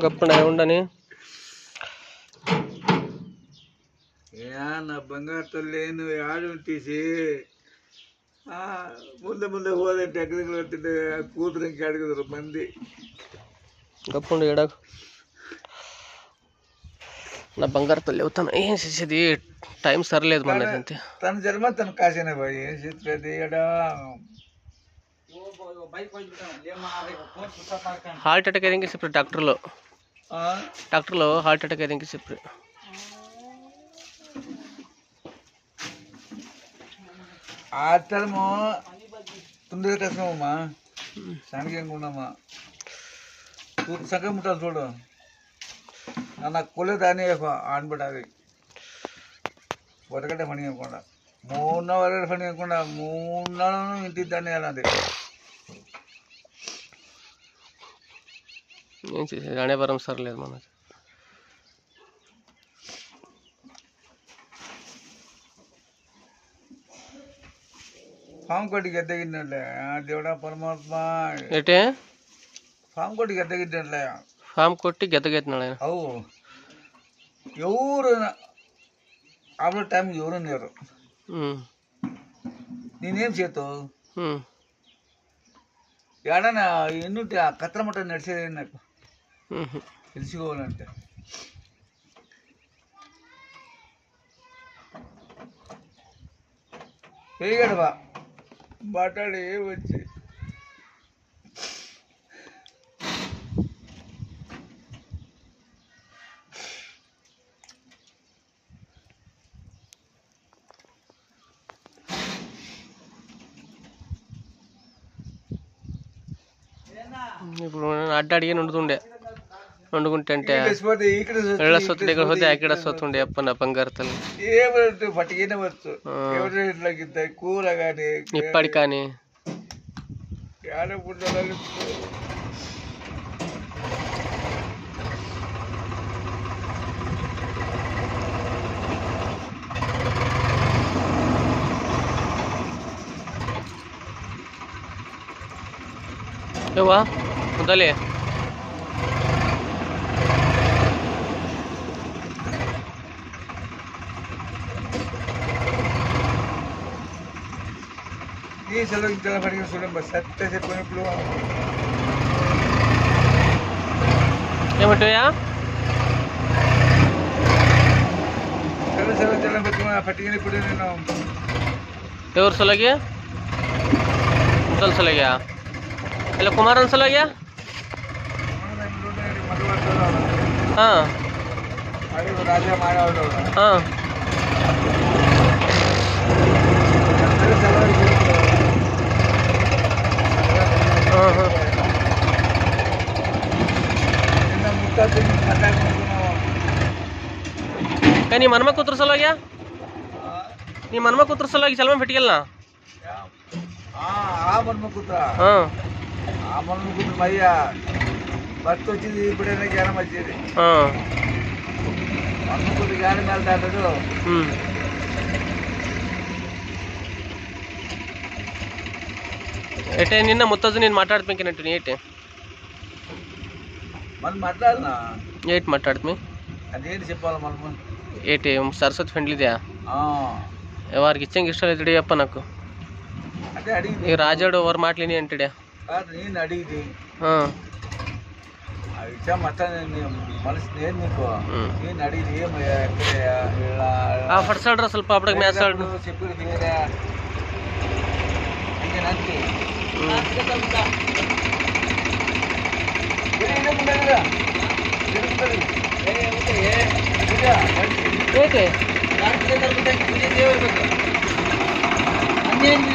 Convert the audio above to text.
గప్పుడు ఉండని నా బంగారు తల్లి నువ్వు ఆడు తీసి ముందు ముందు పోదంటే ఎక్కడికి వస్తుంటే కూతురు ఇంకా అడుగుతారు మంది గప్పుడు ఏడా నా బంగారు తల్లి అవుతాను ఏం చేసేది టైం సరిలేదు మన అంతే తన జన్మ తను కాసిన బాయ్ ఏం చేస్తుంది హార్ట్ అటాక్ ఏదైనా చెప్పారు డాక్టర్లో హార్ట్ అటాక్ ఏదైనా చెప్పారు ఆటము తొందరగా కష్టమమ్మా శానికంగా ఉండమ్మా సగం ఉంటుంది చూడు నాకు కొలేదాన్ని ఆనబడాలి ఒరగడ్డ పని ఇవ్వకుండా 3 నెలలు పని ఇవ్వకుండా 3 నెలలు ఇంటికి దాన్ని వెళ్ళాలి ఏం చేసేది అనేవరం సర్లేదు మనకి ఫామ్ కొట్టి ఎద్దగిన్నట్లే దేవుడా పరమాత్మ ఏటే ఫామ్ కొట్టి ఎద్దగిన్నట్లే ఫామ్ కొట్టి గెత్తగెత్తున్నాడు ఆయన అవు ఎవరు ఆవిడ టైం ఎవరు లేరు నేనేం చేస్తావు ఏడన్నా ఎన్నుంటే ఆ కత్తరమట నడిచేది నాకు తెలుసుకోవాలంటే వేయగడవా మాట్లాడి వచ్చి ఇప్పుడు అడ్డ అడిగి వండుకుంటే ఇక్కడ వస్తే అక్కడ వస్తుండే అప్ప నా బంగారు తల్లి ఏమంటే పట్టుకనే వచ్చు ఎవరిట్లా కూర కానీ ఇప్పటి కానీ ఏవా ముద్దలే ఈ సెలవు పడిన చూడండి సత్య చెప్పినప్పుడు ఏమంటాయా సెలవు పట్టుకుని నేను ఎవరు సొలగి ముద్దలు సొలగా ఇలా కుమారన్ సొలగా రాజా మాడవాడు నీ మనమ కూతురు సొలగా నీ మనమ కూతురు సొలగి చలమ పెట్టుకెళ్ళనా మన్మ కూతురా మన్మ కూతురు మయ్యా భర్త వచ్చింది ఇప్పుడైనా జ్ఞానం వచ్చేది మన్మ కూతురు జ్ఞానం వెళ్తాడు ఎటే నిన్న ముత్తజు నేను మాట్లాడుతున్నట్టు ఏటే మనం మాట్లాడనా ఏటి మాట్లాడుతుంది అదేంటి చెప్పాలి మనం ఏటి సరస్వతి ఫ్రెండ్లీదా వారికి ఇచ్చాక ఇష్టం లేదు చెప్ప నాకు అదే అడిగి ఈ రాజాడు ఎవరు మాట్లాడి అంటాడే నేను అడిగితే విషయం మనసు నేను నీకు నేను అడిగి ఫడ్సాడు ಸ್ವಲ್ಪ అప్పటికి మేసాడు చెప్పి వేరే ఇంకేనంటే ఏటే